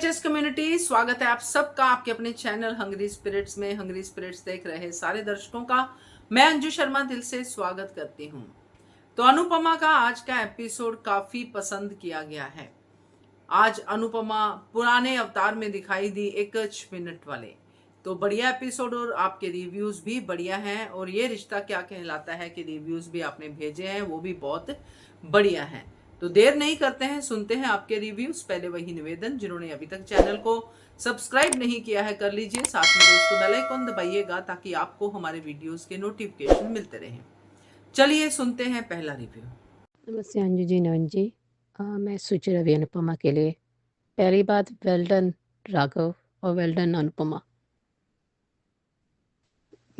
VHS community, स्वागत है आप सबका आपके अपने चैनल हंग्री स्पिरिट्स में। हंग्री स्पिरिट्स देख रहे सारे दर्शकों का मैं अंजू शर्मा दिल से स्वागत करती हूँ। तो अनुपमा का आज का एपिसोड काफी पसंद किया गया है। आज अनुपमा पुराने अवतार में दिखाई दी, एक 1 मिनट वाले। तो बढ़िया एपिसोड और आपके रिव्यूज भी बढ़िया हैं। और ये रिश्ता क्या कहलाता है कि रिव्यूज भी आपने भेजे हैं, वो भी बहुत बढ़िया हैं। तो देर नहीं करते हैं, सुनते हैं आपके रिव्यूज। पहले वही निवेदन, जिन्होंने अभी तक चैनल को सब्सक्राइब नहीं किया है कर लीजिए, साथ में दोस्तों बेल आइकन दबाइएगा ताकि आपको हमारे वीडियोस के नोटिफिकेशन मिलते रहें। चलिए सुनते हैं पहला रिव्यू। नमस्ते अंजू जी, नवन जी। मैं सुचि रवि अनुपमा के लिए। पहली बात, वेल डन राघव और वेल डन अनुपमा।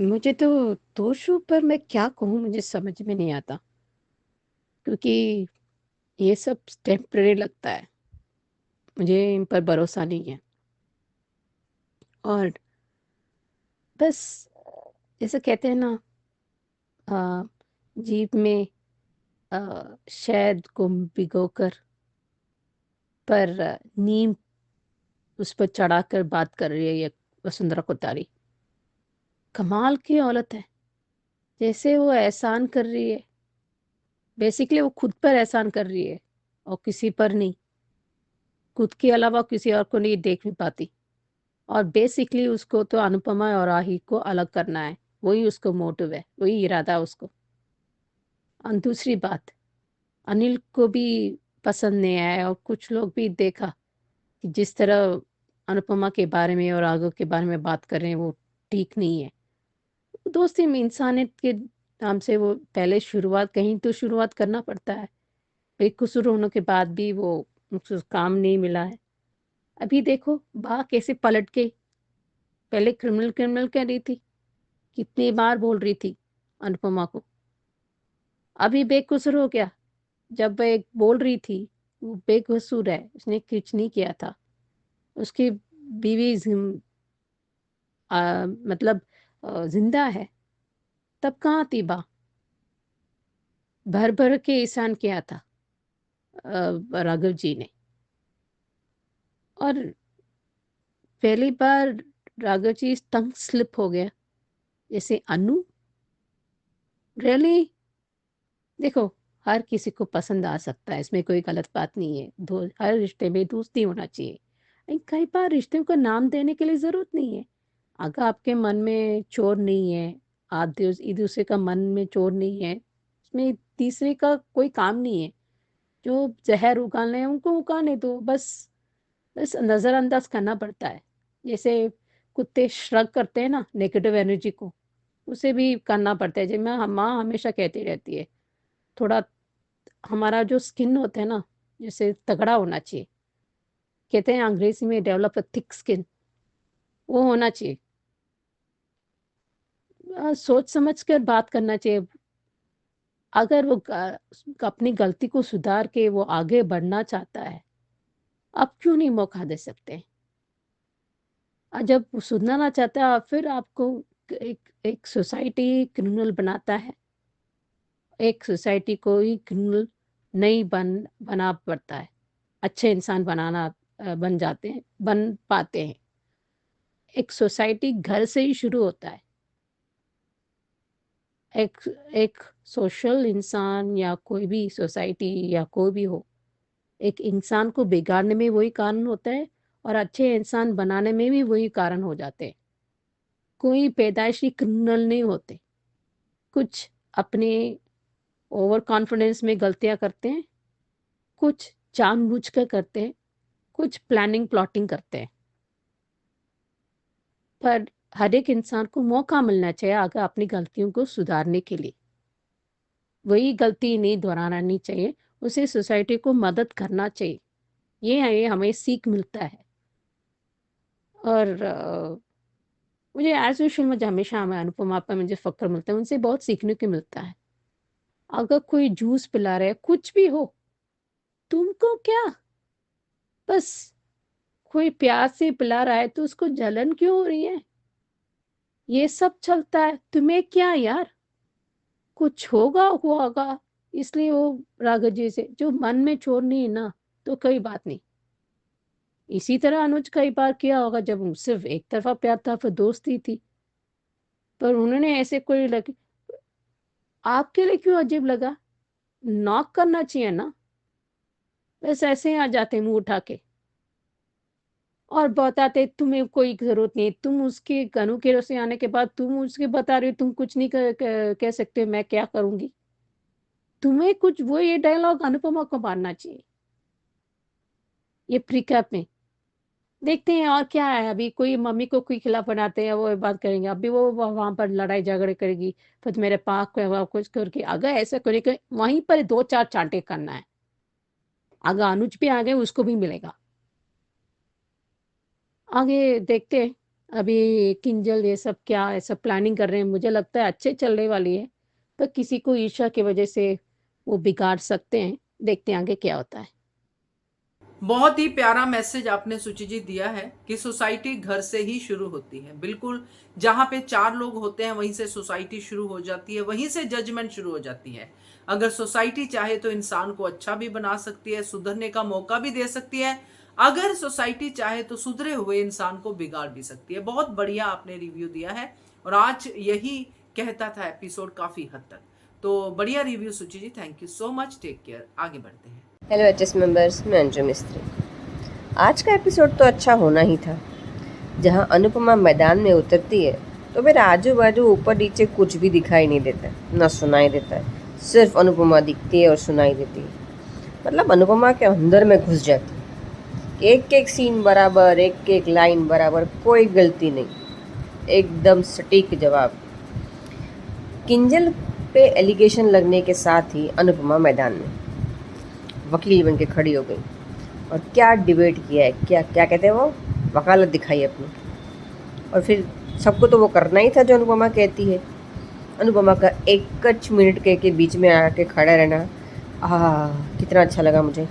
मुझे तो दो शो पर मैं क्या कहूँ, मुझे समझ में नहीं आता, क्योंकि ये सब टेम्परेरी लगता है। मुझे इन पर भरोसा नहीं है। और बस जैसे कहते हैं ना, आ, जीप में शहद को भिगोकर पर नीम उस पर चढ़ाकर बात कर रही है ये वसुंधरा कोतारी। कमाल की औरत है। जैसे वो एहसान कर रही है, बेसिकली वो खुद पर एहसान कर रही है और किसी पर नहीं। खुद के अलावा किसी और को नहीं देख भी पाती। और बेसिकली उसको तो अनुपमा और राही को अलग करना है, वही उसको मोटिव है, वही इरादा है उसको। और दूसरी बात, अनिल को भी पसंद नहीं आया। और कुछ लोग भी देखा कि जिस तरह अनुपमा के बारे में और राघव के बारे में बात कर रहे हैं, वो ठीक नहीं है। दोस्ती में इंसानियत के नाम से वो पहले शुरुआत, कहीं तो शुरुआत करना पड़ता है। बेकसूर होने के बाद भी वो उसको काम नहीं मिला है। अभी देखो बा कैसे पलट गई। पहले क्रिमिनल क्रिमिनल कह रही थी, कितनी बार बोल रही थी अनुपमा को। अभी बेकसूर हो गया। जब एक बोल रही थी वो बेकसूर है, उसने कुछ नहीं किया था, उसकी बीवी मतलब जिंदा है, तब कहाँ थी बा। भर भर के एहसान किया था राघव जी ने। और पहली बार राघव जी टंग स्लिप हो गया, जैसे अनु। रियली देखो, हर किसी को पसंद आ सकता है, इसमें कोई गलत बात नहीं है। हर रिश्ते में दोस्ती होना चाहिए। लेकिन कई बार रिश्ते को नाम देने के लिए जरूरत नहीं है। अगर आपके मन में चोर नहीं है, आप एक दूसरे का मन में चोर नहीं है, इसमें तीसरे का कोई काम नहीं है। जो जहर उगालने हैं उनको उगाने दो, बस नजरअंदाज करना पड़ता है। जैसे कुत्ते श्रग करते हैं ना नेगेटिव एनर्जी को, उसे भी करना पड़ता है। जब मैं माँ हमेशा कहती रहती है, थोड़ा हमारा जो स्किन होता है ना, जैसे तगड़ा होना चाहिए। कहते हैं अंग्रेजी में डेवलप अ थिक स्किन, वो होना चाहिए। सोच समझ कर बात करना चाहिए। अगर वो अपनी गलती को सुधार के वो आगे बढ़ना चाहता है, आप क्यों नहीं मौका दे सकते। जब वो सुधरना चाहता है, फिर आपको एक एक सोसाइटी क्रिमिनल बनाता है। एक सोसाइटी को ही क्रिमिनल नहीं बना पड़ता है, अच्छे इंसान बनाना बन जाते हैं, बन पाते हैं। एक सोसाइटी घर से ही शुरू होता है। एक एक सोशल इंसान या कोई भी सोसाइटी या कोई भी हो, एक इंसान को बिगाड़ने में वही कारण होता है और अच्छे इंसान बनाने में भी वही कारण हो जाते हैं। कोई पैदाइशी क्रिमिनल नहीं होते। कुछ अपने ओवर कॉन्फिडेंस में गलतियां करते हैं, कुछ जानबूझकर करते हैं, कुछ प्लानिंग प्लॉटिंग करते हैं। पर हर एक इंसान को मौका मिलना चाहिए आगे अपनी गलतियों को सुधारने के लिए। वही गलती नहीं दोहरानी चाहिए, उसे सोसाइटी को मदद करना चाहिए। ये हमें सीख मिलता है। और मुझे एज यूजुअल, मुझे हमेशा हमें अनुपमा पर मुझे फ़क्र मिलता है, उनसे बहुत सीखने को मिलता है। अगर कोई जूस पिला रहा है, कुछ भी हो, तुमको क्या, बस कोई प्यार से पिला रहा है तो उसको जलन क्यों हो रही है। ये सब चलता है, तुम्हें क्या यार, कुछ होगा होगा। इसलिए वो राघव जी से जो मन में चोर नहीं है ना, तो कोई बात नहीं। इसी तरह अनुज कई बार किया होगा जब सिर्फ एक तरफा प्यार था, फिर दोस्ती थी, पर उन्होंने ऐसे कोई लगे। आपके लिए क्यों अजीब लगा? नॉक करना चाहिए ना, बस ऐसे ही आ जाते मुंह उठा के और बताते तुम्हें कोई जरूरत नहीं। तुम उसके गनू के से आने के बाद तुम उसके बता रही हो तुम कुछ नहीं कह सकते, मैं क्या करूंगी? तुम्हें कुछ वो ये डायलॉग अनुपमा को मारना चाहिए ये ब्रेकअप में। देखते हैं और क्या है, अभी कोई मम्मी को कोई खिलाफ बनाते हैं वो बात करेंगे, अभी वो वहां पर लड़ाई झगड़े करेगी, फिर मेरे पाक को कुछ करके अगर ऐसा करे वहीं पर दो चार चांटे करना है। अगर अनुज भी आ गए उसको भी मिलेगा। आगे देखते हैं। अभी किंजल ये सब क्या ऐसा प्लानिंग कर रहे हैं, मुझे लगता है अच्छे चलने वाली है, पर किसी को ईर्ष्या की वजह से वो बिगाड़ सकते हैं। देखते हैं आगे क्या होता है। बहुत ही प्यारा मैसेज आपने सुचि जी दिया है कि सोसाइटी घर से ही शुरू होती है। बिल्कुल, जहां पे चार लोग होते हैं वहीं से सोसाइटी शुरू हो जाती है, वहीं से जजमेंट शुरू हो जाती है। अगर सोसाइटी चाहे तो इंसान को अच्छा भी बना सकती है, सुधरने का मौका भी दे सकती है। अगर सोसाइटी चाहे तो सुधरे हुए इंसान को बिगाड़ भी सकती है। बहुत बढ़िया आपने रिव्यू दिया है और आज यही कहता था एपिसोड काफी हद तक। तो बढ़िया review Suchi ji, thank you so much, take care. आगे बढ़ते हैं। हेलो एचएस मेंबर्स, मैं अंजू मिस्त्री। आज का एपिसोड तो अच्छा होना ही था। जहां अनुपमा मैदान में उतरती है तो मेरे आजू बाजू ऊपर नीचे कुछ भी दिखाई नहीं देता, ना सुनाई देता है। सिर्फ अनुपमा दिखती है और सुनाई देती है। मतलब अनुपमा के अंदर में घुस जाती है। एक एक सीन बराबर, एक एक लाइन बराबर, कोई गलती नहीं, एकदम सटीक जवाब। किंजल पे एलिगेशन लगने के साथ ही अनुपमा मैदान में वकील बन के खड़ी हो गई और क्या डिबेट किया है, क्या क्या कहते हैं वो, वकालत दिखाई अपनी। और फिर सबको तो वो करना ही था जो अनुपमा कहती है। अनुपमा का एक मिनट के बीच में आके खड़ा रहना, कितना अच्छा लगा मुझे।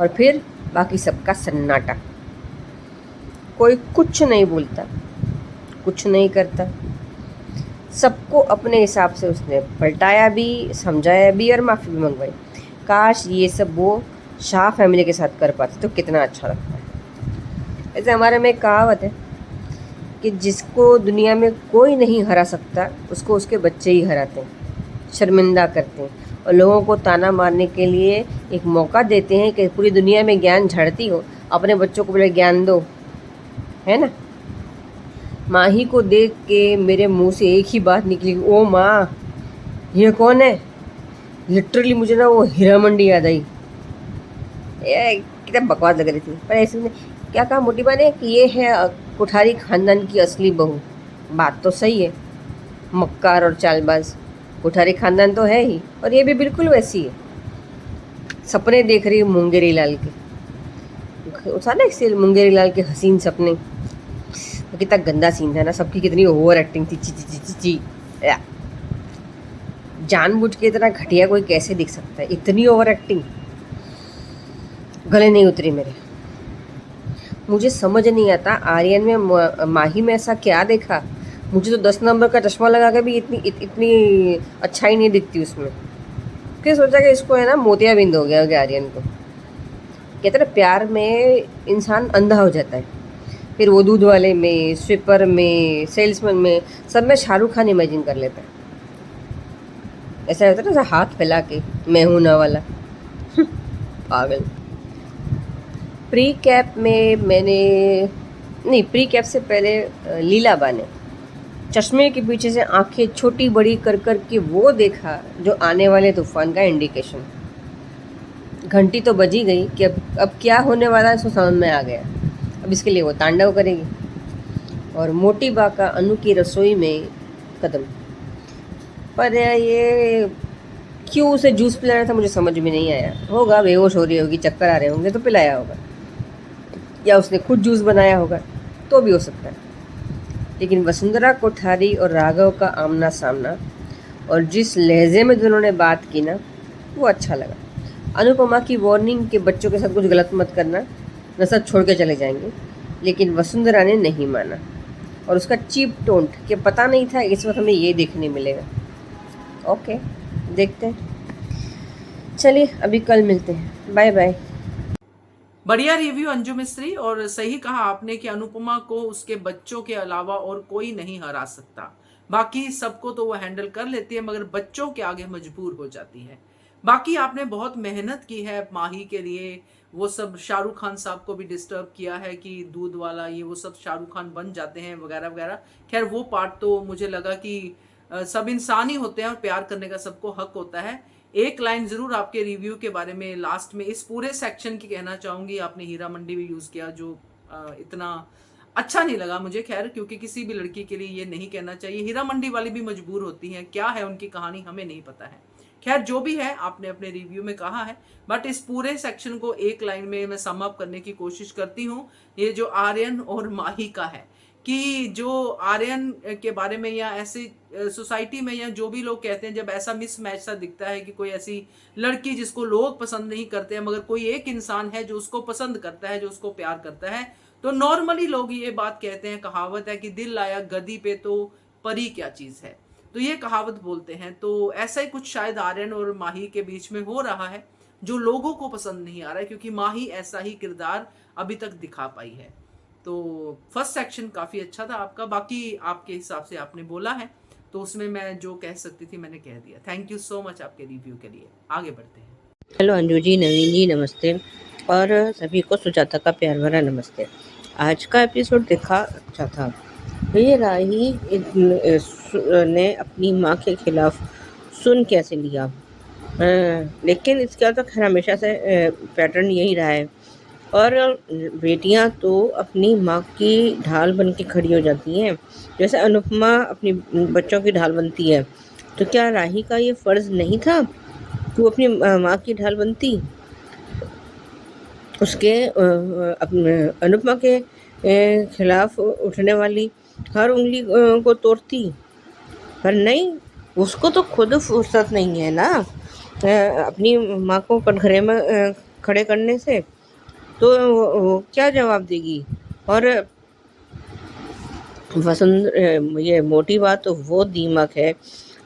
और फिर बाकी सबका सन्नाटा, कोई कुछ नहीं बोलता, कुछ नहीं करता। सबको अपने हिसाब से उसने पलटाया भी, समझाया भी और माफ़ी भी मंगवाई। काश ये सब वो शाह फैमिली के साथ कर पाते तो कितना अच्छा लगता है। ऐसे हमारे में एक कहावत है कि जिसको दुनिया में कोई नहीं हरा सकता उसको उसके बच्चे ही हराते हैं, शर्मिंदा करते हैं और लोगों को ताना मारने के लिए एक मौका देते हैं कि पूरी दुनिया में ज्ञान झड़ती हो, अपने बच्चों को बड़े ज्ञान दो, है ना। माही को देख के मेरे मुंह से एक ही बात निकली, ओ माँ ये कौन है। लिटरली मुझे ना वो हीरा मंडी याद आई। कितना बकवास लग रही थी, पर ऐसे में क्या कहा मोटी बा ने कि ये है कोठारी खानदान की असली बहू। बात तो सही है, मक्कार और चालबाज कोठारी खानदान तो है ही, और ये भी बिल्कुल वैसी है। सपने देख रही मुंगेरी लाल के, था ना एक मुंगेरी लाल के हसीन सपने। तो कितना गंदा सीन था ना, सबकी कितनी ओवर एक्टिंग थी। ची ची ची ची ची जानबूझ के इतना घटिया कोई कैसे दिख सकता है, इतनी ओवर एक्टिंग। गले नहीं उतरी मेरे। मुझे समझ नहीं आता आर्यन में माही में ऐसा क्या देखा। मुझे तो 10 नंबर का चश्मा लगा के भी इतनी अच्छाई नहीं दिखती उसमें। फिर सोचा कि इसको है ना मोतियाबिंद हो गया आर्यन को। कहते ना प्यार में इंसान अंधा हो जाता है। फिर वो दूध वाले में, स्वीपर में, सेल्समैन में, सब में शाहरुख खान इमेजिन कर लेता है। ऐसा होता है ना हाथ फैला के, मैं हूं ना वाला। पागल। प्री कैप में प्री कैप से पहले लीलाबा ने चश्मे के पीछे से आंखें छोटी बड़ी कर कर के वो देखा जो आने वाले तूफान का इंडिकेशन। घंटी तो बजी गई कि अब क्या होने वाला है उसको समझ में आ गया। अब इसके लिए वो तांडव करेगी। और मोटी बा का अनु की रसोई में कदम। पर ये क्यों उसे जूस पिलाना था मुझे समझ में नहीं आया। होगा बेहोश हो रही होगी, चक्कर आ रहे होंगे तो पिलाया होगा, या उसने खुद जूस बनाया होगा, तो भी हो सकता है। लेकिन वसुंधरा कोठारी और राघव का आमना सामना और जिस लहजे में दोनों ने बात की ना, वो अच्छा लगा। अनुपमा की वार्निंग कि बच्चों के साथ कुछ गलत मत करना, न सब छोड़ के चले जाएंगे, लेकिन वसुंधरा ने नहीं माना। और उसका चीप टोंट कि पता नहीं था इस वक्त हमें ये देखने मिलेगा। ओके, देखते हैं। चलिए अभी कल मिलते हैं, बाय बाय। बढ़िया रिव्यू अंजू मिस्त्री, और सही कहा आपने कि अनुपमा को उसके बच्चों के अलावा और कोई नहीं हरा सकता। बाकी सबको तो वो हैंडल कर लेती है, मगर बच्चों के आगे मजबूर हो जाती है। बाकी आपने बहुत मेहनत की है माही के लिए, वो सब शाहरुख खान साहब को भी डिस्टर्ब किया है कि दूध वाला ये वो सब शाहरुख खान बन जाते हैं वगैरह वगैरह। खैर वो पार्ट तो मुझे लगा कि सब इंसान ही होते हैं और प्यार करने का सबको हक होता है। एक लाइन जरूर आपके रिव्यू के बारे में लास्ट में इस पूरे सेक्शन की कहना चाहूंगी। आपने हीरा मंडी भी यूज किया जो इतना अच्छा नहीं लगा मुझे। खैर क्योंकि किसी भी लड़की के लिए ये नहीं कहना चाहिए। हीरा मंडी वाली भी मजबूर होती हैं, क्या है उनकी कहानी हमें नहीं पता है। खैर जो भी है आपने अपने रिव्यू में कहा है, बट इस पूरे सेक्शन को एक लाइन में मैं सम अप करने की कोशिश करती हूँ। ये जो आर्यन और माही का है कि जो आर्यन के बारे में या ऐसी सोसाइटी में या जो भी लोग कहते हैं, जब ऐसा मिसमैच सा दिखता है कि कोई ऐसी लड़की जिसको लोग पसंद नहीं करते हैं मगर कोई एक इंसान है जो उसको पसंद करता है, जो उसको प्यार करता है, तो नॉर्मली लोग ये बात कहते हैं, कहावत है कि दिल लाया गदी पे तो परी क्या चीज है, तो ये कहावत बोलते हैं। तो ऐसा ही कुछ शायद आर्यन और माही के बीच में हो रहा है जो लोगों को पसंद नहीं आ रहा है, क्योंकि माही ऐसा ही किरदार अभी तक दिखा पाई है। तो फर्स्ट सेक्शन काफी अच्छा था आपका। बाकी आपके हिसाब से आपने बोला है तो उसमें मैं जो कह सकती थी मैंने कह दिया। थैंक यू सो मच आपके रिव्यू के लिए। आगे बढ़ते हैं। हेलो अंजू जी, नवीन जी नमस्ते, और सभी को सुजाता का प्यार भरा नमस्ते। आज का एपिसोड देखा अच्छा था। ये राही ने अपनी माँ के खिलाफ सुन कैसे लिया, लेकिन इसका तो खैर हमेशा से पैटर्न यही रहा है। और बेटियां तो अपनी माँ की ढाल बन के खड़ी हो जाती हैं, जैसे अनुपमा अपनी बच्चों की ढाल बनती है। तो क्या राही का ये फर्ज नहीं था कि वो अपनी माँ की ढाल बनती, उसके अनुपमा के खिलाफ उठने वाली हर उंगली को तोड़ती? पर नहीं, उसको तो खुद फुर्सत नहीं है ना अपनी माँ को कटघरे में खड़े करने से, तो वो क्या जवाब देगी। और ये मोटी बात तो वो दीमक है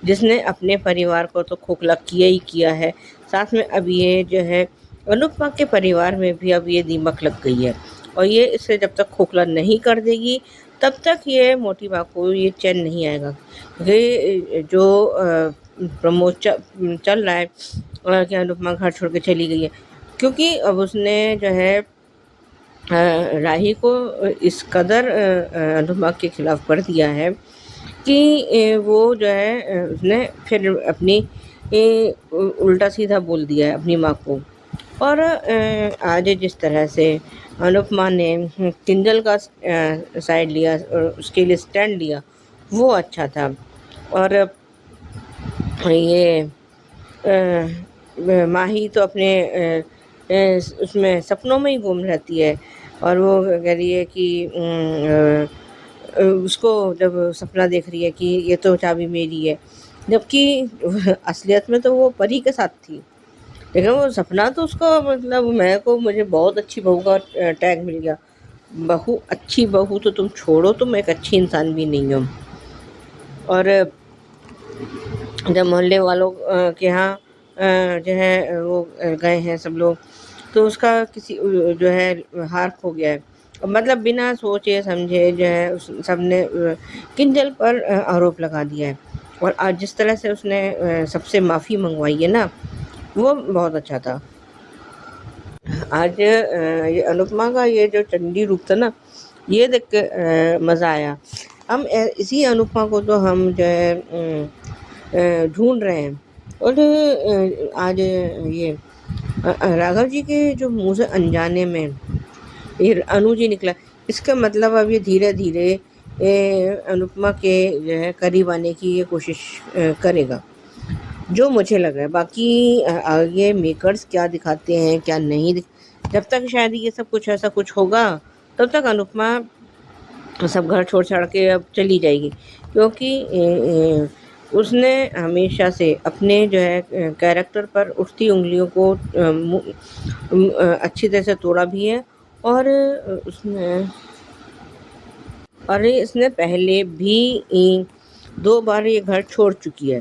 जिसने अपने परिवार को तो खोखला किया ही किया है, साथ में अब ये जो है अनुपमा के परिवार में भी अब ये दीमक लग गई है। और ये इसे जब तक खोखला नहीं कर देगी तब तक ये मोटी बात को ये चैन नहीं आएगा। ये जो प्रमोद चल रहा है कि अनुपमा घर छोड़ के चली गई है, क्योंकि अब उसने जो है राही को इस कदर अनुपमा के खिलाफ कर दिया है कि वो जो है उसने फिर अपनी उल्टा सीधा बोल दिया है अपनी माँ को। और आज जिस तरह से अनुपमा ने किंजल का साइड लिया और उसके लिए स्टैंड लिया, वो अच्छा था। और ये माही तो अपने उसमें सपनों में ही गुम रहती है, और वो कह रही है कि उसको जब सपना देख रही है कि ये तो चाबी मेरी है, जबकि असलियत में तो वो परी के साथ थी। लेकिन वो सपना तो उसको मतलब मुझे बहुत अच्छी बहू का टैग मिल गया। बहू, अच्छी बहू तो तुम छोड़ो, तुम एक अच्छी इंसान भी नहीं हो। और जब मोहल्ले वालों के यहाँ जो है वो गए हैं सब लोग, तो उसका किसी जो है हार खो गया है। मतलब बिना सोचे समझे जो है सबने किंजल पर आरोप लगा दिया है। और आज जिस तरह से उसने सबसे माफ़ी मंगवाई है ना, वो बहुत अच्छा था। आज ये अनुपमा का ये जो चंडी रूप था ना, ये देख के मज़ा आया। हम इसी अनुपमा को तो हम जो है ढूंढ रहे हैं। और आज ये राघव जी के जो मुँह से अनजाने में ये अनु जी निकला, इसका मतलब अब ये धीरे धीरे अनुपमा के जो है करीब आने की ये कोशिश करेगा, जो मुझे लग रहा है। बाकी आगे मेकर्स क्या दिखाते हैं क्या नहीं, जब तक शायद ये सब कुछ ऐसा कुछ होगा तब तक अनुपमा सब घर छोड़ छाड़ के अब चली जाएगी, क्योंकि उसने हमेशा से अपने जो है कैरेक्टर पर उठती उंगलियों को अच्छी तरह से तोड़ा भी है। और इसने पहले भी 2 बार ये घर छोड़ चुकी है।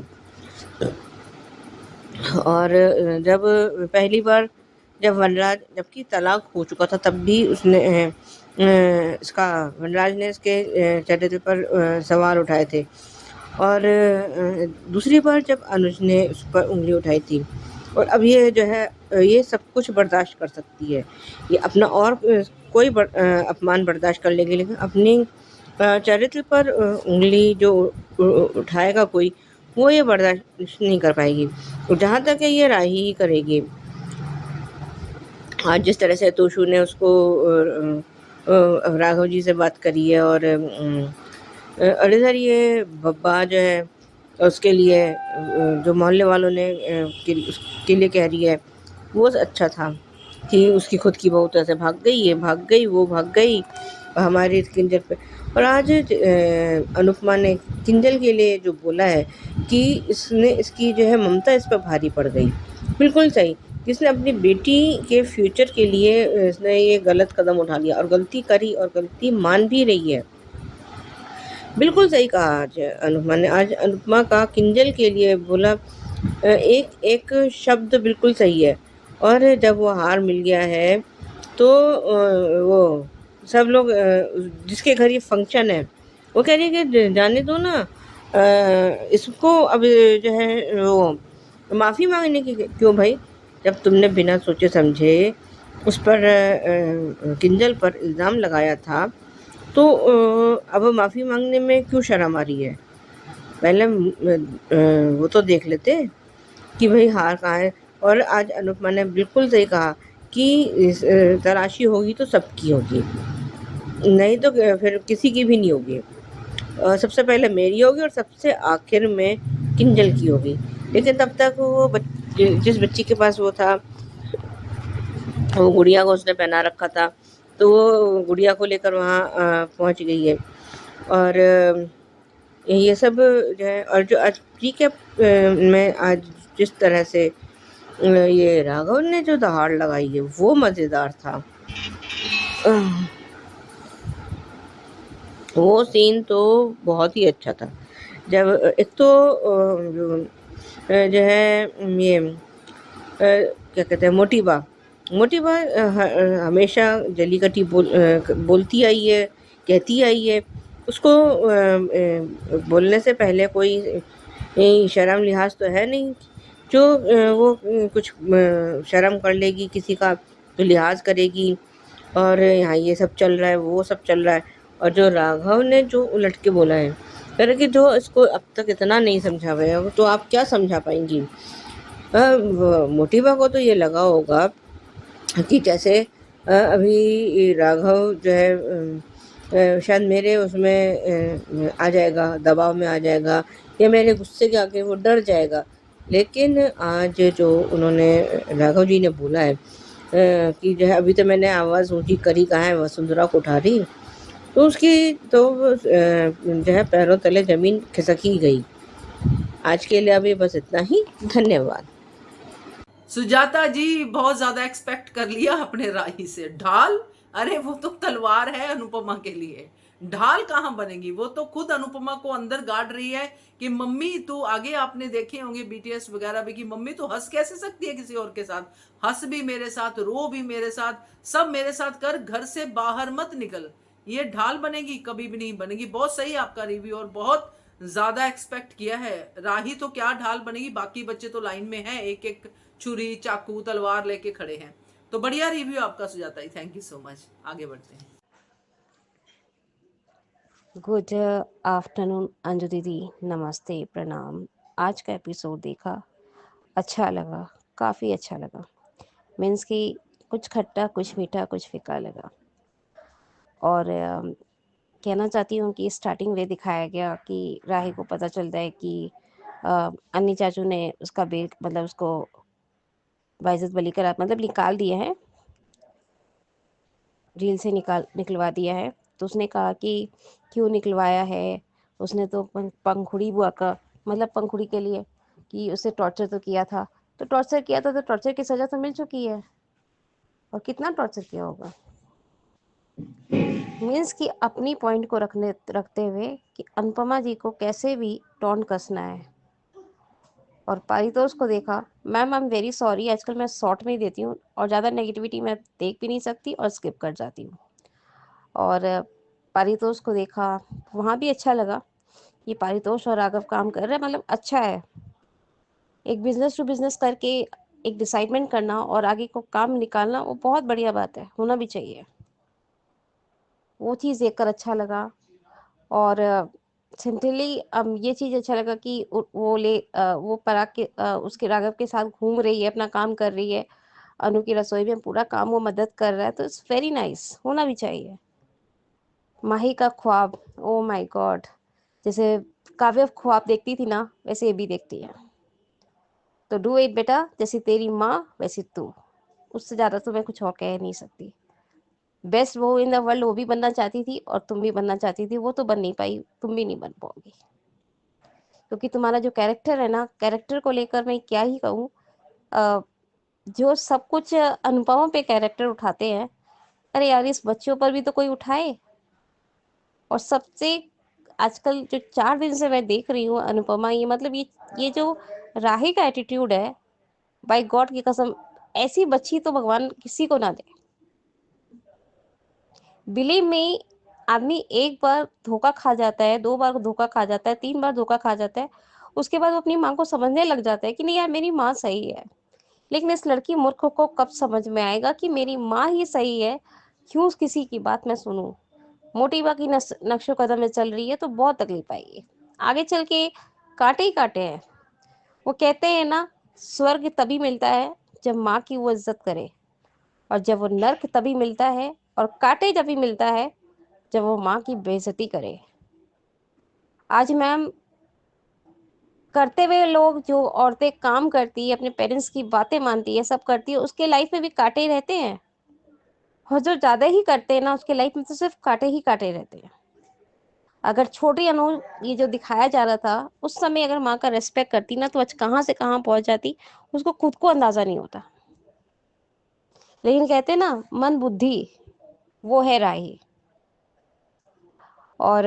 और जब पहली बार जब वनराज जबकि तलाक हो चुका था तब भी उसने इसका वनराज ने इसके चरित्र पर सवाल उठाए थे। और दूसरी बार जब अनुज ने उस पर उंगली उठाई थी, और अब ये जो है ये सब कुछ बर्दाश्त कर सकती है। ये अपना और कोई अपमान बर्दाश्त कर लेगी, लेकिन अपनी चरित्र पर उंगली जो उठाएगा कोई, वो ये बर्दाश्त नहीं कर पाएगी। जहाँ तक है ये राही ही करेगी। आज जिस तरह से तोशु ने उसको राघव जी से बात करी है, और अरे सर ये बब्बा जो है उसके लिए जो मोहल्ले वालों ने उसके लिए कह रही है, वो अच्छा था कि उसकी खुद की बहू तो ऐसे भाग गई, ये भाग गई, वो भाग गई हमारे किंजल पे। और आज अनुपमा ने किंजल के लिए जो बोला है कि इसने इसकी जो है ममता इस पर भारी पड़ गई, बिल्कुल सही। जिसने अपनी बेटी के फ्यूचर के लिए इसने ये गलत कदम उठा लिया, और गलती करी और गलती मान भी रही है। बिल्कुल सही कहा आज अनुपमा ने। आज अनुपमा का किंजल के लिए बोला एक एक शब्द बिल्कुल सही है। और जब वो हार मिल गया है तो वो सब लोग जिसके घर ये फंक्शन है वो कह रही है कि जाने दो ना, इसको अब जो है वो माफ़ी मांगने की क्यों भाई, जब तुमने बिना सोचे समझे उस पर किंजल पर इल्ज़ाम लगाया था तो अब माफ़ी मांगने में क्यों शर्म आ रही है। पहले वो तो देख लेते कि भाई हार कहाँ है। और आज अनुपमा ने बिल्कुल सही कहा कि तलाशी होगी तो सबकी होगी, नहीं तो फिर किसी की भी नहीं होगी। सबसे पहले मेरी होगी और सबसे आखिर में किंजल की होगी। लेकिन तब तक वो जिस बच्ची के पास वो था, वो गुड़िया को उसने पहना रखा था, तो वो गुड़िया को लेकर वहाँ पहुँच गई है। और ये सब जो है, और जो आज ठीक है मैं आज जिस तरह से ये राघव ने जो दहाड़ लगाई है वो मज़ेदार था। वो सीन तो बहुत ही अच्छा था। जब एक तो जो है ये क्या कहते हैं मोटीबा हमेशा जलीकटी बोलती आई है, कहती आई है। उसको बोलने से पहले कोई शर्म लिहाज तो है नहीं जो वो कुछ शर्म कर लेगी, किसी का तो लिहाज करेगी। और यहाँ ये सब चल रहा है, वो सब चल रहा है। और जो राघव ने जो उलट के बोला है, कह रहे कि जो इसको अब तक इतना नहीं समझा पाया तो आप क्या समझा पाएंगी। मोटिवा को तो ये लगा होगा कि जैसे अभी राघव जो है शायद मेरे उसमें आ जाएगा, दबाव में आ जाएगा, या मेरे गुस्से के आगे वो डर जाएगा। लेकिन आज जो उन्होंने राघव जी ने बोला है कि जो है अभी तो मैंने आवाज़ ऊँची करी, कहाँ है वसुंधरा कोठारी, तो उसकी तो जो है पैरों तले ज़मीन खिसक ही गई। आज के लिए अभी बस इतना ही। धन्यवाद। सुजाता जी बहुत ज्यादा एक्सपेक्ट कर लिया अपने राही से। ढाल, अरे वो तो तलवार है अनुपमा के लिए, ढाल कहां बनेगी। वो तो खुद अनुपमा को अंदर गाड़ रही है कि मम्मी तू आगे, आपने देखे होंगे बीटीएस वगैरह भी, कि मम्मी तो हंस कैसे सकती है किसी और के साथ, हंस भी मेरे साथ, रो भी मेरे साथ, सब मेरे साथ कर, घर से बाहर मत निकल। ये ढाल बनेगी? कभी भी नहीं बनेगी। बहुत सही आपका रिव्यू, और बहुत ज्यादा एक्सपेक्ट किया है। राही तो क्या ढाल बनेगी, बाकी बच्चे तो लाइन में हैं, एक एक छुरी चाकू तलवार लेके खड़े हैं। तो बढ़िया रिव्यू आपका सुजाता जी, थैंक यू सो मच। आगे बढ़ते हैं। गुड आफ्टरनून अंजू दीदी, नमस्ते, प्रणाम। आज का एपिसोड देखा, अच्छा लगा, काफ़ी अच्छा लगा। मीन्स कि कुछ खट्टा, कुछ मीठा, कुछ फीका लगा। और कहना चाहती हूँ कि स्टार्टिंग में दिखाया गया कि राही को पता चलता है कि अन्नी चाचू ने उसका बेल, मतलब उसको बाइज्जत बली करा, मतलब निकाल दिया है, जेल से निकलवा दिया है। तो उसने कहा कि क्यों निकलवाया है, उसने तो पंखुड़ी बुआ का, मतलब पंखुड़ी के लिए, कि उसे टॉर्चर तो किया था। तो टॉर्चर किया था तो टॉर्चर की सज़ा तो मिल चुकी है, और कितना टॉर्चर किया होगा। मीन्स कि अपनी पॉइंट को रखते हुए कि अनुपमा जी को कैसे भी टॉन्ट कसना है, और पारितोष को देखा, ma'am I am very sorry, आजकल मैं शॉर्ट में ही देती हूँ और ज़्यादा नेगेटिविटी मैं देख भी नहीं सकती और स्किप कर जाती हूँ। और पारितोष को देखा, वहाँ भी अच्छा लगा कि पारितोष और राघव काम कर रहे हैं, मतलब अच्छा है। एक बिजनेस टू बिजनेस करके एक डिसाइडमेंट करना और आगे को काम निकालना, वो बहुत बढ़िया बात है, होना भी चाहिए। वो चीज़ देखकर अच्छा लगा। और सिंपली अब ये चीज़ अच्छा लगा कि वो पराग के उसके राघव के साथ घूम रही है, अपना काम कर रही है, अनु की रसोई में पूरा काम वो मदद कर रहा है, तो इट्स वेरी नाइस, होना भी चाहिए। माही का ख्वाब, ओ माय गॉड, जैसे काव्य ख्वाब देखती थी ना, वैसे ये भी देखती है। तो डू इट बेटा, जैसी तेरी माँ वैसी तू, उससे ज़्यादा तो मैं कुछ और कह नहीं सकती। बेस्ट वो इन द वर्ल्ड वो भी बनना चाहती थी और तुम भी बनना चाहती थी, वो तो बन नहीं पाई, तुम भी नहीं बन पाओगी, क्योंकि तुम्हारा जो कैरेक्टर है ना, कैरेक्टर को लेकर मैं क्या ही कहूँ। अ, जो सब कुछ अनुपमा पे कैरेक्टर उठाते हैं, अरे यार इस बच्चों पर भी तो कोई उठाए। और सबसे आजकल जो 4 दिन से मैं देख रही हूँ अनुपमा, ये मतलब ये जो राही का एटीट्यूड है, बाय गॉड की कसम, ऐसी बच्ची तो भगवान किसी को ना दे। बिलीव में आदमी एक बार धोखा खा जाता है, 2 बार धोखा खा जाता है, 3 बार धोखा खा जाता है, उसके बाद वो अपनी माँ को समझने लग जाता है कि नहीं यार मेरी माँ सही है। लेकिन इस लड़की मूर्ख को कब समझ में आएगा कि मेरी माँ ही सही है, क्यों किसी की बात मैं सुनूं। मोटिवा की नक्शो कदम में चल रही है तो बहुत तकलीफ आएगी आगे चल के, कांटे ही कांटे हैं। वो कहते हैं ना, स्वर्ग तभी मिलता है जब माँ की वो इज्जत करे, और जब वो नर्क तभी मिलता है और कांटे तभी मिलता है जब वो माँ की बेइज्जती करे। आज मैम, करते हुए लोग, जो औरतें काम करती है, अपने पेरेंट्स की बातें मानती है, सब करती है, उसके लाइफ में भी कांटे रहते हैं। और जो ज्यादा ही करते हैं ना, उसके लाइफ में तो सिर्फ कांटे ही कांटे रहते हैं। अगर छोटी अनु, ये जो दिखाया जा रहा था, उस समय अगर माँ का रेस्पेक्ट करती ना, तो आज कहाँ से कहाँ पहुंच जाती, उसको खुद को अंदाजा नहीं होता। लेकिन कहते हैं ना, मन बुद्धि वो है राही। और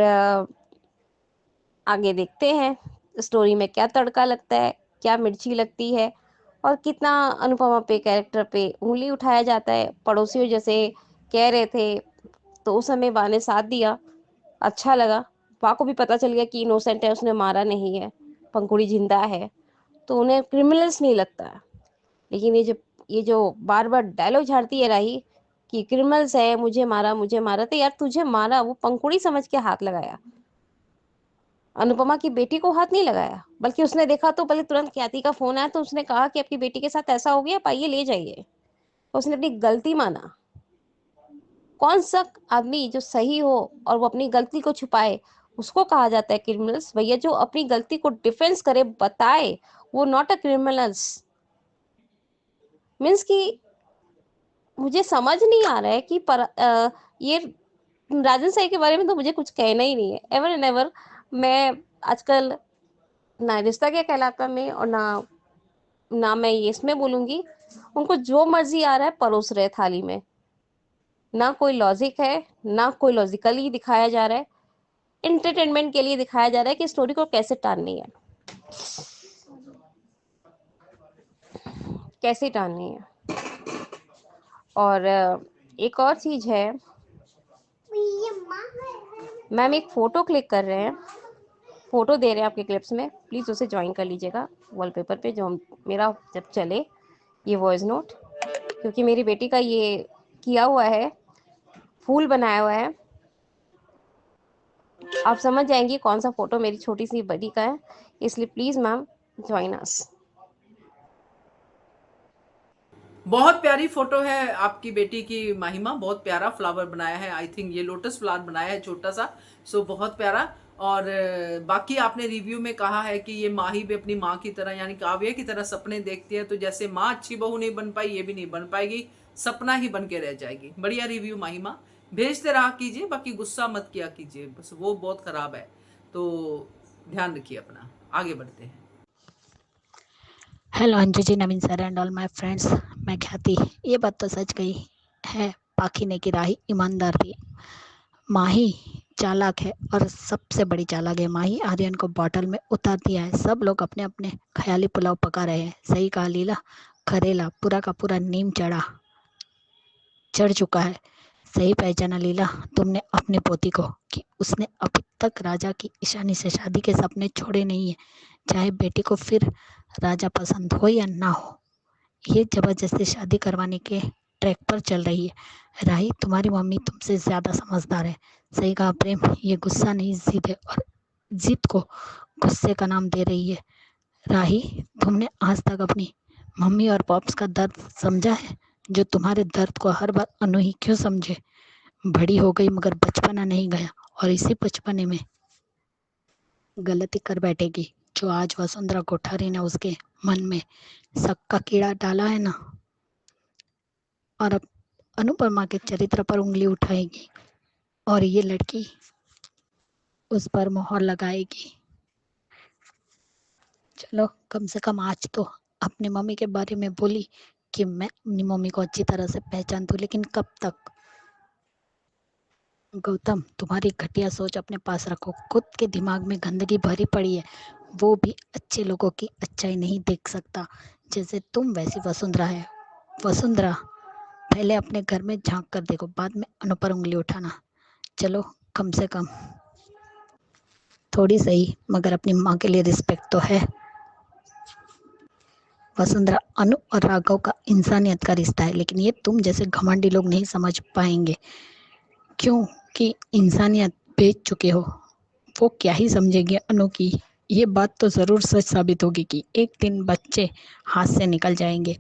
आगे देखते हैं स्टोरी में क्या तड़का लगता है, क्या मिर्ची लगती है, और कितना अनुपमा पे कैरेक्टर पे उंगली उठाया जाता है। पड़ोसियों जैसे कह रहे थे, तो उस समय बा ने साथ दिया, अच्छा लगा। बा को भी पता चल गया कि इनोसेंट है, उसने मारा नहीं है, पंखुड़ी जिंदा है, तो उन्हें क्रिमिनल्स नहीं लगता। लेकिन ये जो बार बार डायलॉग झाड़ती है राही कि क्रिमिनल्स है, मुझे मारा, तो यार तुझे मारा वो पंखुड़ी समझ के हाथ लगाया, अनुपमा की बेटी को हाथ नहीं लगाया। बल्कि उसने देखा तो पहले तुरंत ख्याति का फोन आया, तो उसने कहा कि आपकी बेटी के साथ ऐसा हो गया, पाइए ले जाइए। उसने अपनी गलती माना। कौन सा आदमी जो सही हो और वो अपनी गलती को छुपाए, उसको कहा जाता है क्रिमिनल्स। भैया जो अपनी गलती को डिफेंस करे, बताए, वो नॉट अ क्रिमिनल्स। मीन्स कि मुझे समझ नहीं आ रहा है कि ये राजन साई के बारे में तो मुझे कुछ कहना ही नहीं है, एवर एंड एवर। मैं आजकल ना रिश्ता क्या कहलाता में, और ना ना मैं ये इसमें बोलूंगी, उनको जो मर्जी आ रहा है परोस रहे थाली में। ना कोई लॉजिक है, ना कोई लॉजिकली दिखाया जा रहा है। एंटरटेनमेंट के लिए दिखाया जा रहा है कि स्टोरी को कैसे टालनी है, कैसे टालनी है। और एक और चीज है, मैम एक फोटो क्लिक कर रहे हैं, फोटो दे रहे हैं आपके क्लिप्स में, प्लीज उसे ज्वाइन कर लीजिएगा वॉलपेपर पे, जो मेरा जब चले ये वॉइस नोट, क्योंकि मेरी बेटी का ये किया हुआ है, फूल बनाया हुआ है। आप समझ जाएंगी कौन सा फोटो मेरी छोटी सी बड़ी का है, इसलिए प्लीज मैम ज्वाइन अस। बहुत प्यारी फोटो है आपकी बेटी की महिमा, बहुत प्यारा फ्लावर बनाया है, आई थिंक ये लोटस फ्लावर बनाया है छोटा सा, सो बहुत प्यारा। और बाकी आपने रिव्यू में कहा है कि ये माही भी अपनी माँ की तरह यानी काव्य की तरह सपने देखती है, तो जैसे माँ अच्छी बहू नहीं बन पाई, ये भी नहीं बन पाएगी, सपना ही बन के रह जाएगी। बढ़िया रिव्यू माहिमा, भेजते रहा कीजिए, बाकी गुस्सा मत किया कीजिए, बस वो बहुत खराब है, तो ध्यान रखिए अपना। आगे बढ़ते हैं। Hello Anju ji, Naveen sir and all my friends, मैं ख्याति। ये बात तो सच कही है, पाखी ने की राही ईमानदार थी। माही चालाक है और सबसे बड़ी चालाक है। माही आर्यन को बॉटल में उतार दिया है। सब लोग अपने अपने ख्याली पुलाव पका रहे हैं। सही कहा लीला, करेला पूरा का पूरा नीम चढ़ चुका है। सही पहचाना लीला तुमने अपनी पोती को कि उसने अभी तक राजा की ईशानी से शादी के सपने छोड़े नहीं है। चाहे बेटी को फिर राजा पसंद हो या ना हो, ये जबरदस्ती शादी करवाने के ट्रैक पर चल रही है। राही, तुम्हारी मम्मी तुमसे ज्यादा समझदार है। सही कहा प्रेम, ये गुस्सा नहीं जिद है और जिद को गुस्से का नाम दे रही है। राही, तुमने आज तक अपनी मम्मी और पॉप्स का दर्द समझा है? जो तुम्हारे दर्द को हर बार अनूही क्यों समझे? बड़ी हो गई मगर बचपना नहीं गया, और इसी बचपने में गलती कर बैठेगी जो आज वसुंधरा कोठारी ने उसके मन में शक का कीड़ा डाला है ना, और अब अनुपमा के चरित्र पर उंगली उठाएगी और ये लड़की उस पर मोहर लगाएगी। चलो, कम से कम आज तो अपनी मम्मी के बारे में बोली कि मैं अपनी मम्मी को अच्छी तरह से पहचानती हूँ, लेकिन कब तक? गौतम, तुम्हारी घटिया सोच अपने पास रखो। खुद के दिमाग में गंदगी भरी पड़ी है। वो भी अच्छे लोगों की अच्छाई नहीं देख सकता। जैसे तुम वैसी वसुंधरा है। वसुंधरा, पहले अपने घर में झांक कर देखो, बाद में अनु पर उंगली उठाना। चलो, कम से कम थोड़ी सही मगर अपनी माँ के लिए रिस्पेक्ट तो है। वसुंधरा, अनु और राघव का इंसानियत का रिश्ता है, लेकिन ये तुम जैसे घमंडी लोग नहीं समझ पाएंगे, क्योंकि इंसानियत बेच चुके हो। वो क्या ही समझेंगे अनु की। ये बात तो ज़रूर सच साबित होगी कि एक दिन बच्चे हाथ से निकल जाएंगे।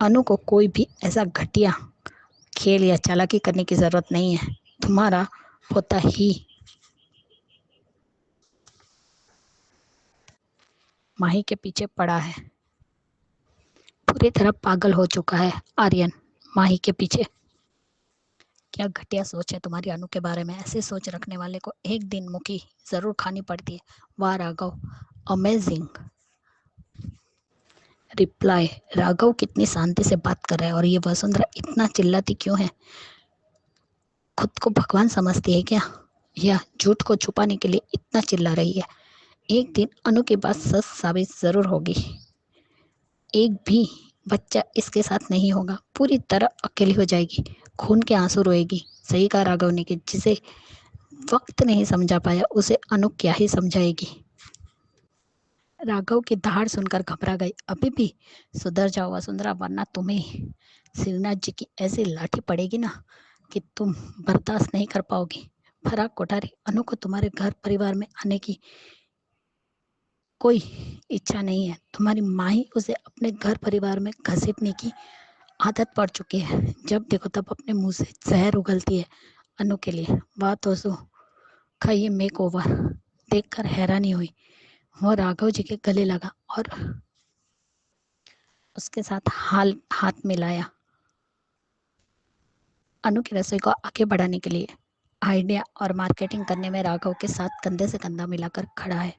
अनु को कोई भी ऐसा घटिया खेल या चालाकी करने की ज़रूरत नहीं है। तुम्हारा पोता ही माही के पीछे पड़ा है। पूरी तरह पागल हो चुका है आर्यन माही के पीछे। क्या घटिया सोच है तुम्हारी अनु के बारे में। ऐसी सोच रखने वाले को एक दिन मुक्की जरूर खानी पड़ती है। वाह राघव, अमेजिंग रिप्लाई। राघव कितनी शांति से बात कर रहा है, और ये वसुंधरा इतना चिल्लाती क्यों है? खुद को भगवान समझती है क्या, या झूठ को छुपाने के लिए इतना चिल्ला रही है? एक दिन अनु की बात सच साबित जरूर होगी। एक भी बच्चा इसके साथ नहीं होगा। पूरी तरह अकेली हो जाएगी, खून के आंसू रोएगी। सही कहा राघव ने कि जिसे वक्त नहीं समझा पाया उसे अनु क्या ही समझाएगी। राघव की दहाड़ सुनकर घबरा गई। अभी भी सुधर जाओ वसुंधरा, वरना तुम्हें श्रीनाथ जी की ऐसी लाठी पड़ेगी ना कि तुम बर्दाश्त नहीं कर पाओगी। फराक कोठारी, अनु को तुम्हारे घर परिवार में आने की कोई इच्छा नहीं है। तुम्हारी माँ ही उसे अपने घर परिवार में घसीटने की आदत पड़ चुकी है। जब देखो तब अपने मुंह से जहर उगलती है अनु के लिए। बात हो सो खाइए मेक ओवर देखकर हैरानी हुई। वो राघव जी के गले लगा और उसके साथ हाथ मिलाया। अनु की रसोई को आगे बढ़ाने के लिए आइडिया और मार्केटिंग करने में राघव के साथ कंधे से कंधा मिलाकर खड़ा है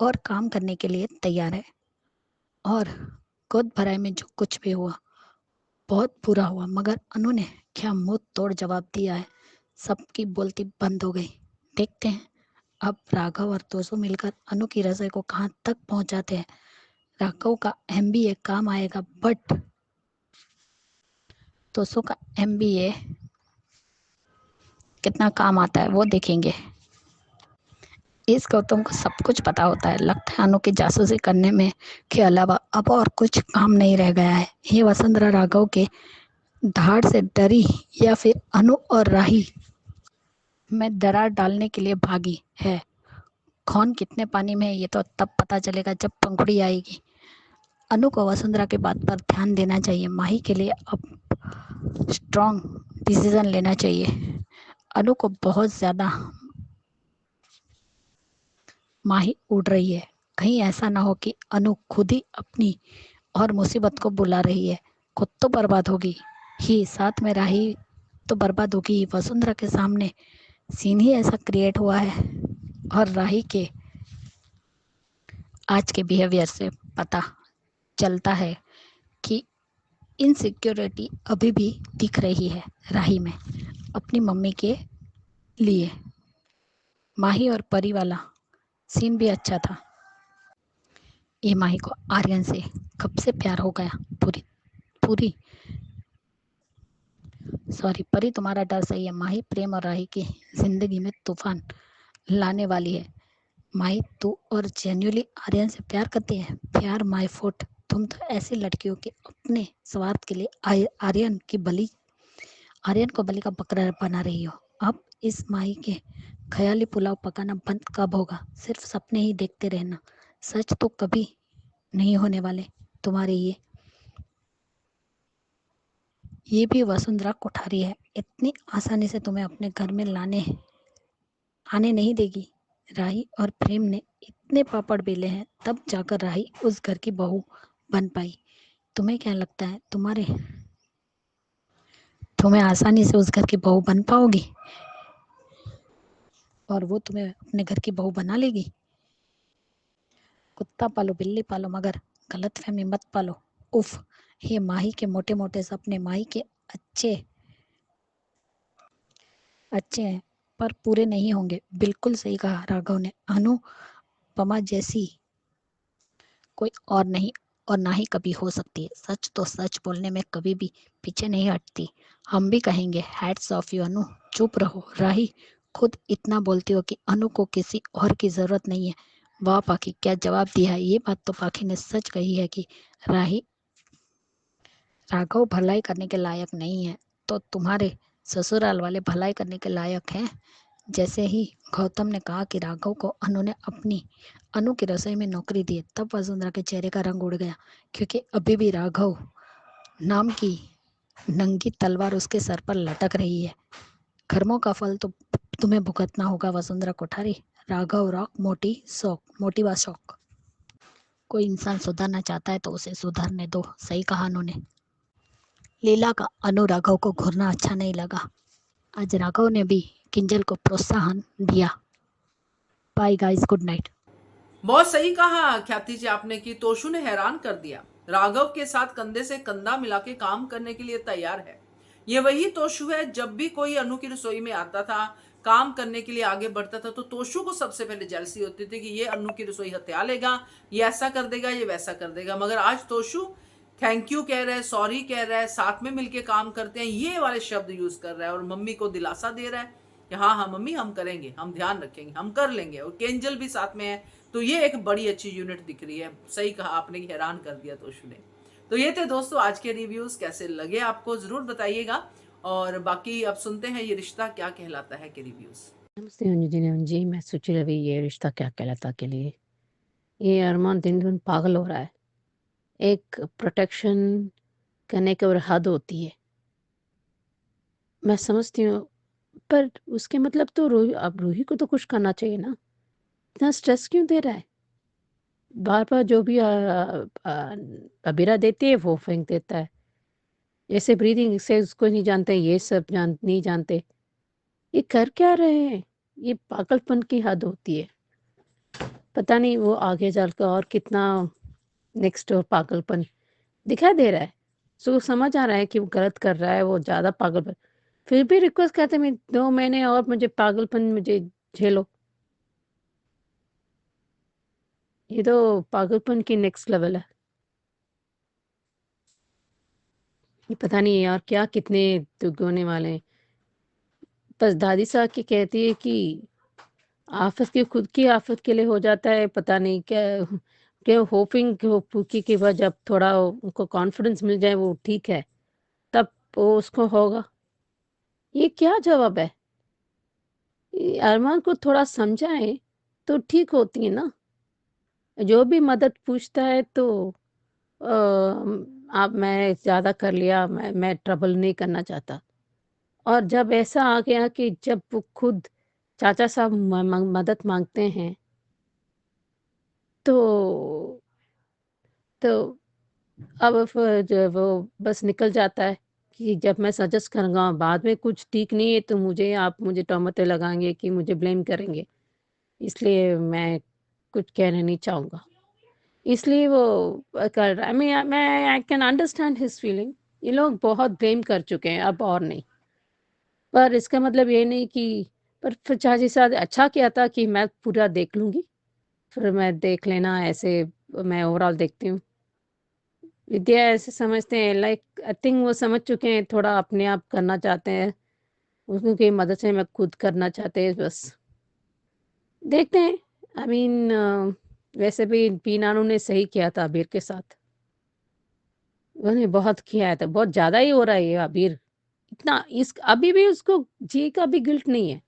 और काम करने के लिए तैयार है। और गोद भराई में जो कुछ भी हुआ बहुत बुरा हुआ, मगर अनु ने क्या मुंह तोड़ जवाब दिया है। सबकी बोलती बंद हो गई। देखते हैं अब राघव और तोसो मिलकर अनु की रसोई को कहाँ तक पहुंचाते हैं। राघव का MBA काम आएगा, बट तोसो का MBA कितना काम आता है वो देखेंगे। इस गौतम को सब कुछ पता होता है। लगता है अनु की जासूसी करने में के अलावा अब और कुछ काम नहीं रह गया है। ये वसुंधरा राघव के धाड़ से डरी या फिर अनु और राही में दरार डालने के लिए भागी है। कौन कितने पानी में है ये तो तब पता चलेगा जब पंखुड़ी आएगी। अनु को वसुंधरा के बात पर ध्यान देना चाहिए। माही के लिए अब स्ट्रॉन्ग डिसीजन लेना चाहिए। अनु को बहुत ज़्यादा माही उड़ रही है। कहीं ऐसा ना हो कि अनु खुद ही अपनी और मुसीबत को बुला रही है। खुद तो बर्बाद होगी ही, साथ में राही तो बर्बाद होगी ही। वसुंधरा के सामने सीन ही ऐसा क्रिएट हुआ है, और राही के आज के बिहेवियर से पता चलता है कि इनसिक्योरिटी अभी भी दिख रही है राही में अपनी मम्मी के लिए। माही और परी वाला सीन भी अच्छा था। ये माही को आर्यन से कब से प्यार हो गया। पूरी पूरी सॉरी, परी तुम्हारा डर सही है। माही प्रेम और राही की जिंदगी में तूफान लाने वाली है। माही तू और जेन्युइनली आर्यन से प्यार करती है। प्यार माय फुट। तुम तो ऐसी लड़की हो कि अपने स्वार्थ के लिए आर्यन को बलि का बकरा बना रही हो। अब इस माही के ख्याली पुलाव पकाना बंद कब होगा? सिर्फ सपने ही देखते रहना। सच तो कभी नहीं होने वाले तुम्हारे ये भी वसुंधरा कोठारी है। इतनी आसानी से तुम्हें अपने घर में आने नहीं देगी। राही और प्रेम ने इतने पापड़ बेले हैं, तब जाकर राही उस घर की बहू बन पाई। तुम्हें क्या लगता है तुम्हें आसानी से उस घर की बहू बन पाओगी और वो तुम्हें अपने घर की बहू बना लेगी? कुत्ता पालो बिल्ली पालो, मगर गलतफहमी मत पालो। उफ, ये माही के मोटे मोटे सपने माही के अच्छे अच्छे हैं पर पूरे नहीं होंगे। बिल्कुल सही कहा राघव ने। अनुपमा जैसी कोई और नहीं और ना ही कभी हो सकती है। सच तो सच बोलने में कभी भी पीछे नहीं हटती। हम भी कहेंगे हैट्स ऑफ यू अनु। चुप रहो राही, खुद इतना बोलती हो कि अनु को किसी और की जरूरत नहीं है। वाह पाखी, क्या जवाब दिया है। ये बात तो पाखी ने सच कही है कि राही राघव भलाई करने के लायक नहीं है तो तुम्हारे ससुराल वाले भलाई करने के लायक हैं। जैसे ही गौतम ने कहा कि राघव को अनु की रसोई में नौकरी दी, तब वसुंधरा के चेहरे का रंग उड़ गया, क्योंकि अभी भी राघव नाम की नंगी तलवार उसके सर पर लटक रही है। कर्मों का फल तो तुम्हें भुगतना होगा वसुंधरा कोठारी। राघव रॉक मोटी व शौक। कोई इंसान सुधरना चाहता है तो उसे सुधरने दो। सही कहा उन्होंने। लीला का अनु राघव को घूरना अच्छा नहीं लगा। आज राघव ने भी किंजल को प्रोत्साहन दिया। Bye guys, good night. बहुत सही कहा ख्याति जी आपने कि तोशु ने हैरान कर दिया। राघव के साथ कंधे से कंधा मिला के काम करने के लिए तैयार है। ये वही तोशु है, जब भी कोई अनु की रसोई में आता था, काम करने के लिए आगे बढ़ता था, तो तोशु को सबसे पहले जेलसी होती थी कि ये अनु की रसोई हत्या लेगा, ये ऐसा कर देगा, ये वैसा कर देगा। मगर आज तोशु थैंक यू कह रहा है, सॉरी कह रहा है, साथ में मिलके काम करते हैं, ये वाले शब्द यूज कर रहा है और मम्मी को दिलासा दे रहा है कि हाँ हाँ मम्मी, हम करेंगे, हम ध्यान रखेंगे, हम कर लेंगे। और केंजल भी साथ में है, तो ये एक बड़ी अच्छी यूनिट दिख रही है। सही कहा आपने, हैरान कर दिया तोशु ने। तो ये थे दोस्तों आज के रिव्यूज, कैसे लगे आपको जरूर बताइएगा। और बाकी अब सुनते हैं ये रिश्ता क्या कहलाता है के रिव्यूज। नमस्ते अंजू जी, मैं सुचि रवि। ये रिश्ता क्या कहलाता के लिए ये अरमान दिन दिन पागल हो रहा है। एक प्रोटेक्शन करने की और हद होती है, मैं समझती हूँ, पर उसके मतलब तो रूही को तो कुछ करना चाहिए ना। इतना स्ट्रेस क्यों दे रहा है? बार बार जो भी अबीरा देती है वो फेंक देता है। जैसे ब्रीदिंग से उसको नहीं जानते, ये सब नहीं जानते। ये कर क्या रहे हैं? ये पागलपन की हद होती है। पता नहीं वो आगे चलकर और कितना नेक्स्ट और पागलपन दिखाई दे रहा है। सो समझ आ रहा है कि वो गलत कर रहा है, वो ज़्यादा पागलपन। फिर भी रिक्वेस्ट करते मैं 2 महीने और मुझे पागलपन मुझे झेलो। ये तो पागलपन की नेक्स्ट लेवल है। ये पता नहीं यार क्या कितने दुख होने वाले हैं। बस दादी साहब की कहती है कि आफ़त की खुद की आफ़त के लिए हो जाता है, पता नहीं क्या क्या होपिंग कि वह जब थोड़ा उनको कॉन्फिडेंस मिल जाए वो ठीक है, तब वो उसको होगा। ये क्या जवाब है? ये अरमान को थोड़ा समझाएँ तो ठीक होती है ना। जो भी मदद पूछता है तो आप मैं ज़्यादा कर लिया, मैं ट्रबल नहीं करना चाहता। और जब ऐसा आ गया कि जब वो खुद चाचा साहब मदद माँगते हैं, तो तो अब जब वो बस निकल जाता है कि जब मैं सजेस्ट करूँगा बाद में कुछ ठीक नहीं है तो आप मुझे तोहमतें लगाएँगे कि मुझे ब्लेम करेंगे। इसलिए मैं कुछ कहना नहीं चाहूँगा। इसलिए वो कर रहा है। मैं I can understand his feeling. ये लोग बहुत ब्लेम कर चुके हैं, अब और नहीं। पर इसका मतलब ये नहीं कि पर फिर चाची साहब अच्छा किया था कि मैं पूरा देख लूँगी, फिर मैं देख लेना ऐसे मैं ओवरऑल देखती हूँ। विद्या ऐसे समझते हैं लाइक आई थिंक वो समझ चुके हैं थोड़ा अपने आप करना चाहते हैं, उनकी मदद से मैं खुद करना चाहते हैं बस। देखते हैं आई मीन वैसे भी पी नानू ने सही किया था अबीर के साथ। उन्होंने बहुत किया था, बहुत ज़्यादा ही हो रहा है ये अबीर। इतना इस अभी भी उसको जी का भी गिल्ट नहीं है।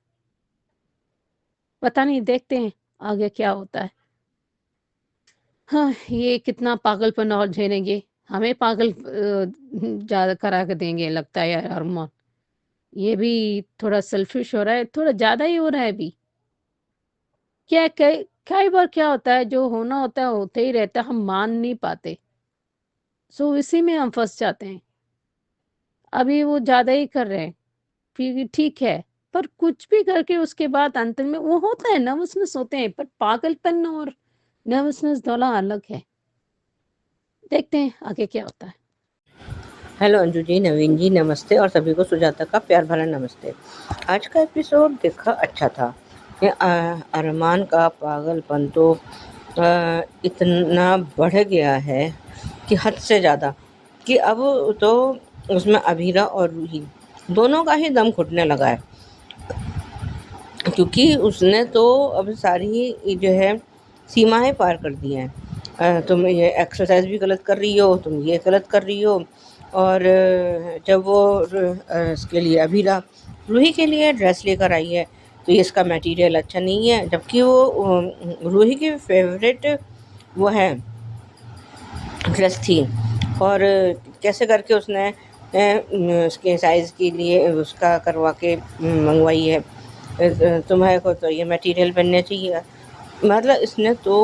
पता नहीं देखते हैं आगे क्या होता है। हाँ, ये कितना पागलपन और झेलेंगे। हमें पागल ज़्यादा करा के देंगे लगता है यार अरमान। ये भी थोड़ा सेल्फिश हो रहा है, थोड़ा ज़्यादा ही हो रहा है अभी। क्या कई बार क्या होता है जो होना होता है होते ही रहता है, हम मान नहीं पाते। सो इसी में हम फँस जाते हैं। अभी वो ज़्यादा ही कर रहे हैं, फिर ठीक है, पर कुछ भी करके उसके बाद अंत में वो होता है नर्वसनेस होते हैं, पर पागलपन और नर्वसनेस दोनों अलग है। देखते हैं आगे क्या होता है। हेलो अंजू जी, नवीन जी, नमस्ते और सभी को सुजाता का प्यार भरा नमस्ते। आज का एपिसोड देखा अच्छा था। ये अरमान का पागलपन तो इतना बढ़ गया है कि हद से ज़्यादा, कि अब तो उसमें अभीरा और रूही दोनों का ही दम घुटने लगा है, क्योंकि उसने तो अब सारी जो है सीमाएं पार कर दी हैं। तुम ये एक्सरसाइज भी गलत कर रही हो, तुम ये गलत कर रही हो। और जब वो इसके लिए अभीरा रूही के लिए ड्रेस लेकर आई है तो ये इसका मटेरियल अच्छा नहीं है, जबकि वो रूही की फेवरेट वो है ड्रेस थी। और कैसे करके उसने उसके साइज़ के लिए उसका करवा के मंगवाई है। तुम्हारे को तो ये मटेरियल पहनना चाहिए। मतलब इसने तो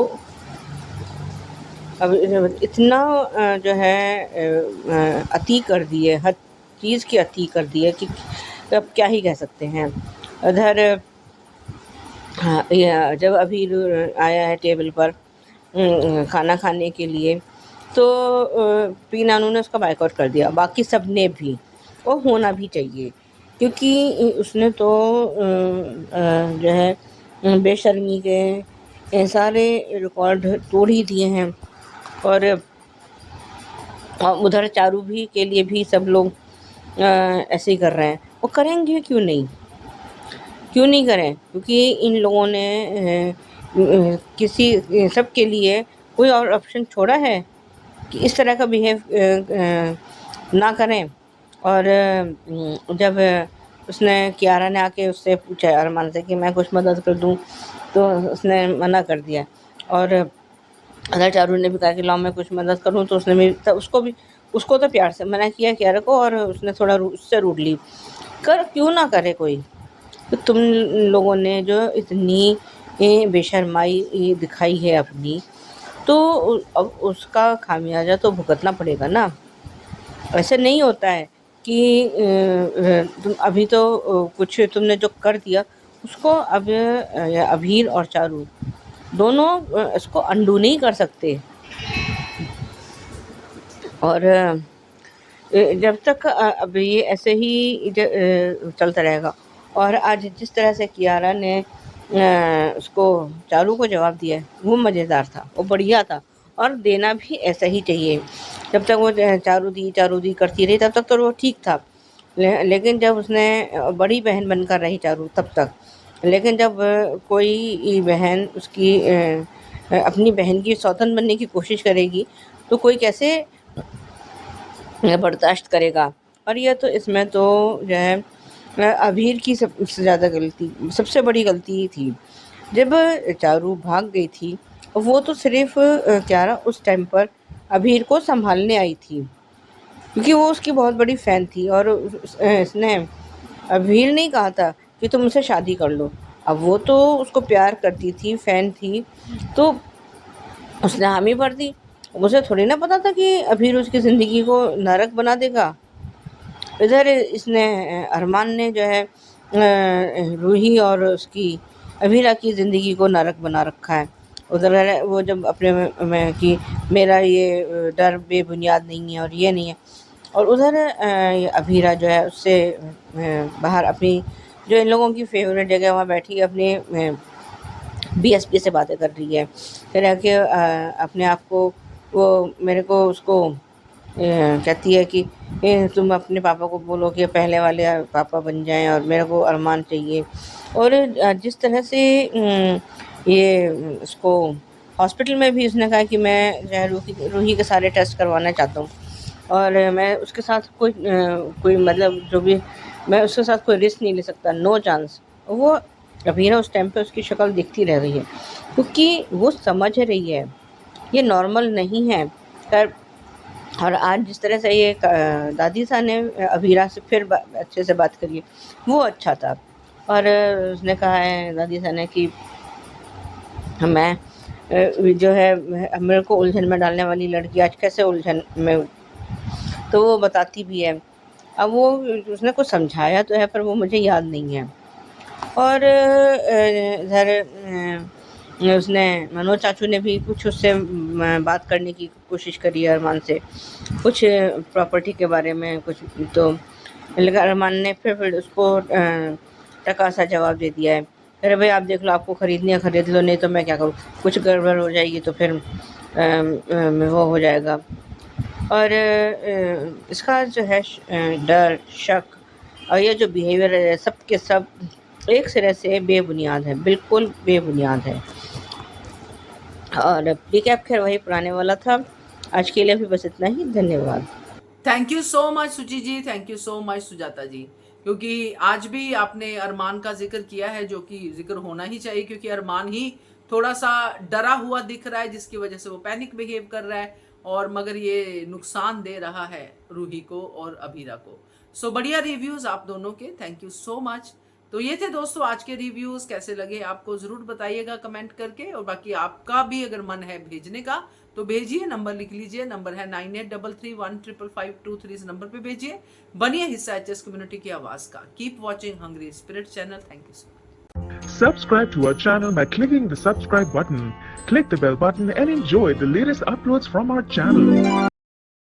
अब इतना जो है अति कर दी है, हर चीज़ की अति कर दी है कि अब क्या ही कह सकते हैं। उधर हाँ, ये जब अभी आया है टेबल पर खाना खाने के लिए, तो पी नानू ने उसका बाइकआउट कर दिया, बाकी सब ने भी, और होना भी चाहिए, क्योंकि उसने तो जो है बेशर्मी के सारे रिकॉर्ड तोड़ ही दिए हैं। और उधर चारू भी के लिए भी सब लोग ऐसे ही कर रहे हैं। वो करेंगे क्यों नहीं करें, क्योंकि इन लोगों ने किसी सब के लिए कोई और ऑप्शन छोड़ा है कि इस तरह का बिहेव ना करें। और जब उसने कियारा ने आके उससे पूछा अरमान से कि मैं कुछ मदद कर दूं, तो उसने मना कर दिया। और अगर चारू ने भी कहा कि लाओ मैं कुछ मदद करूं, तो उसने भी उसको तो प्यार से मना किया कियारा को, और उसने थोड़ा उससे रूठ ली। क्यों ना करे कोई। तो तुम लोगों ने जो इतनी बेशर्माई दिखाई है अपनी, तो अब उसका खामियाजा तो भुगतना पड़ेगा ना। ऐसे नहीं होता है कि तुम अभी तो कुछ तुमने जो कर दिया उसको अब अभीर और चारू दोनों इसको अंडू नहीं कर सकते। और जब तक अब ये ऐसे ही चलता रहेगा। और आज जिस तरह से कियारा ने उसको चारू को जवाब दिया, वो मज़ेदार था, वो बढ़िया था, और देना भी ऐसा ही चाहिए। जब तक वो चारू दी करती रही तब तक तो वो ठीक था, लेकिन जब उसने बड़ी बहन बनकर रही चारू तब तक, लेकिन जब कोई बहन उसकी अपनी बहन की सौतन बनने की कोशिश करेगी, तो कोई कैसे बर्दाश्त करेगा। और यह तो इसमें तो जो है अभीर की सबसे ज़्यादा गलती, सबसे बड़ी गलती थी जब चारू भाग गई थी। वो तो सिर्फ कियारा उस टाइम पर अभीर को संभालने आई थी, क्योंकि वो उसकी बहुत बड़ी फ़ैन थी, और इसने अभीर नहीं कहा था कि तुम मुझसे शादी कर लो। अब वो तो उसको प्यार करती थी, फ़ैन थी, तो उसने हामी भर दी। उसे थोड़ी ना पता था कि अभीर उसकी ज़िंदगी को नरक बना देगा। इधर इसने अरमान ने जो है रूही और उसकी अभीरा की ज़िंदगी को नरक बना रखा है। उधर वो जब अपने में कि मेरा ये डर बेबुनियाद नहीं है और ये नहीं है, और उधर अभीरा जो है उससे बाहर अपनी जो इन लोगों की फेवरेट जगह वहाँ बैठी अपने बीएसपी से बातें कर रही है। फिर आके अपने आप को वो मेरे को उसको कहती है कि तुम अपने पापा को बोलो कि पहले वाले पापा बन जाएं और मेरे को अरमान चाहिए। और जिस तरह से ये उसको हॉस्पिटल में भी उसने कहा कि मैं जो है रूही के सारे टेस्ट करवाना चाहता हूँ और मैं उसके साथ कोई मतलब जो भी मैं उसके साथ कोई रिस्क नहीं ले सकता, नो चांस। वो अभी ना उस टाइम पे उसकी शक्ल दिखती रह गई है क्योंकि वो समझ रही है ये नॉर्मल नहीं है। और आज जिस तरह से ये दादी सा ने अभीरा से फिर अच्छे से बात करी वो अच्छा था। और उसने कहा है दादी सा ने कि मैं जो है मेरे को उलझन में डालने वाली लड़की आज कैसे उलझन में, तो वो बताती भी है। अब वो उसने कुछ समझाया तो है पर वो मुझे याद नहीं है। और इधर उसने मनोज चाचू ने भी कुछ उससे बात करने की कोशिश करी अरमान से, कुछ प्रॉपर्टी के बारे में कुछ, तो अरमान ने फिर उसको टका सा जवाब दे दिया है, अरे भाई आप देख लो, आपको खरीदनी है खरीद लो, नहीं तो मैं क्या करूँ, कुछ गड़बड़ हो जाएगी तो फिर वो हो जाएगा। और इसका जो है डर शक और ये जो बिहेवियर है सब के सब एक सिरे से बेबुनियाद है, बिल्कुल बेबुनियाद है। और रिकैप खैर वही पुराने वाला था। आज के लिए भी बस इतना ही, धन्यवाद। Thank you so much Suchi ji, thank you so much Sujata ji, क्योंकि आज भी आपने अरमान का जिक्र किया है जो कि जिक्र होना ही चाहिए, क्योंकि अरमान ही थोड़ा सा डरा हुआ दिख रहा है जिसकी वजह से वो पैनिक बिहेव कर रहा है और मगर ये नुकसान दे रहा है रूही को और अभीरा को। सो बढ़िया रिव्यूज आप दोनों के, थैंक यू सो मच। तो ये थे दोस्तों आज के रिव्यूज, कैसे लगे आपको जरूर बताइएगा कमेंट करके। और बाकी आपका भी अगर मन है भेजने का तो भेजिए, नंबर लिख लीजिए, नंबर है 9833155523, इस नंबर पे भेजिए। बनिए हिस्सा एचएस कम्युनिटी की आवाज का। Keep watching hungry spirit channel. Thank you so much. Subscribe to our channel by clicking the subscribe button. Click the bell button and enjoy the latest uploads from our channel.